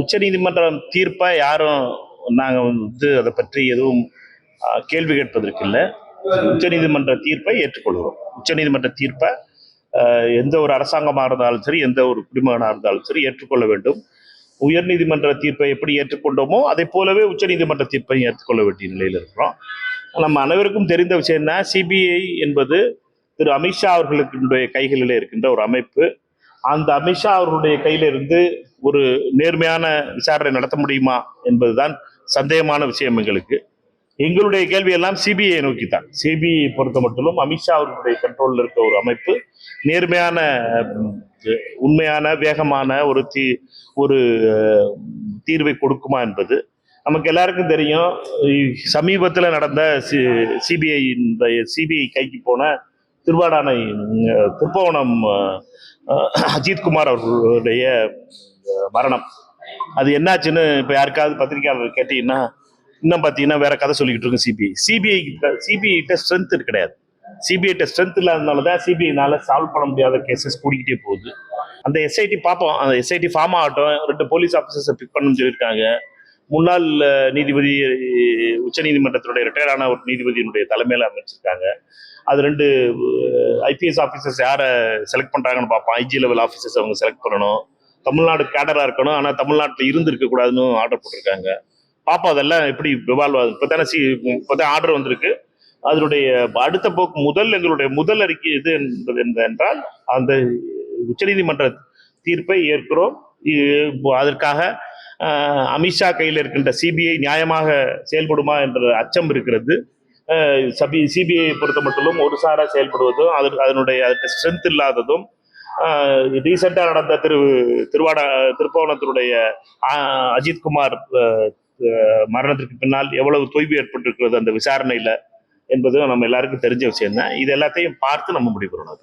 உச்சநீதிமன்றம் தீர்ப்பை யாரும் நாங்கள் அதை பற்றி எதுவும் கேள்வி கேட்பதற்கு இல்லை. உச்சநீதிமன்ற தீர்ப்பை ஏற்றுக்கொள்கிறோம். உச்சநீதிமன்ற தீர்ப்பை எந்த ஒரு அரசாங்கமாக இருந்தாலும் சரி, எந்த ஒரு குடிமகனாக இருந்தாலும் சரி ஏற்றுக்கொள்ள வேண்டும். உயர்நீதிமன்ற தீர்ப்பை எப்படி ஏற்றுக்கொண்டோமோ அதை போலவே உச்சநீதிமன்ற தீர்ப்பை ஏற்றுக்கொள்ள வேண்டிய நிலையில் இருக்கிறோம். நம்ம அனைவருக்கும் தெரிந்த விஷயம் என்ன, சிபிஐ என்பது திரு அமித்ஷா அவர்களுடைய கைகளில் இருக்கின்ற ஒரு அமைப்பு. அந்த அமித்ஷா அவர்களுடைய கையிலிருந்து ஒரு நேர்மையான விசாரணை நடத்த முடியுமா என்பதுதான் சந்தேகமான விஷயம் எங்களுக்கு. எங்களுடைய கேள்வி எல்லாம் சிபிஐ நோக்கித்தான். சிபிஐ பொறுத்த மட்டும் அமித்ஷா அவர்களுடைய கண்ட்ரோலில் இருக்க ஒரு அமைப்பு நேர்மையான, உண்மையான, வேகமான ஒரு தீர்வை கொடுக்குமா என்பது நமக்கு எல்லாருக்கும் தெரியும். சமீபத்தில் நடந்த சிபிஐ கைக்கு போன திருப்பவனம் அஜித்குமார் அவர்களுடைய மரணம், அது என்னாச்சுன்னு இப்போ யாருக்காவது பத்திரிகையாளர் கேட்டீங்கன்னா இன்னும் பார்த்தீங்கன்னா வேற கதை சொல்லிக்கிட்டு இருக்கு. சிபிஐ ஸ்ட்ரென்த் கிடையாது. சிபிஐ ஸ்ட்ரென்த் இல்லாததுனால தான் சிபிஐனால சால்வ் பண்ண முடியாத கேசஸ் கூடிக்கிட்டே போகுது. அந்த எஸ்ஐடி பார்ப்போம், அந்த எஸ்ஐடி ஃபார்ம் ஆகட்டும். 2 போலீஸ் ஆஃபீஸர்ஸை பிக் பண்ணணும்னு சொல்லியிருக்காங்க. முன்னாள் நீதிபதி, உச்சநீதிமன்றத்தினுடைய ரிட்டையர்டான ஒரு நீதிபதியினுடைய தலைமையில் அமைச்சிருக்காங்க. அது 2 ஐபிஎஸ் ஆஃபீஸர்ஸ் யாரை செலக்ட் பண்ணுறாங்கன்னு பார்ப்போம். ஐஜி லெவல் ஆஃபீஸர்ஸ் அவங்க செலக்ட் பண்ணணும். தமிழ்நாடு கேடராக இருக்கணும், ஆனால் தமிழ்நாட்டில் இருந்து இருக்கக்கூடாதுன்னு ஆர்டர் போட்டிருக்காங்க. பார்ப்போம் அதெல்லாம் எப்படி ரிவால்வ் ஆகுது. இப்போதான் ஆர்டர் வந்திருக்கு. அதனுடைய அடுத்த போக்கு எங்களுடைய முதல் அறிக்கை எது என்றால் அந்த உச்சநீதிமன்ற தீர்ப்பை ஏற்கிறோம். அதற்காக அமித்ஷா கையில் இருக்கின்ற சிபிஐ நியாயமாக செயல்படுமா என்ற அச்சம் இருக்கிறது. சிபிஐ பொறுத்த மட்டும் ஒரு சாரா செயல்படுவதும் அதனுடைய ஸ்ட்ரென்த் இல்லாததும், ரீசெண்டாக நடந்த திருப்பவனத்தினுடைய அஜித்குமார் மரணத்திற்கு பின்னால் எவ்வளவு தொய்வு ஏற்பட்டிருக்கிறது அந்த விசாரணையில என்பது நம்ம எல்லாருக்கும் தெரிஞ்ச விஷயம் தான். இது எல்லாத்தையும் பார்த்து நம்ம முடிவு பண்ணணும்.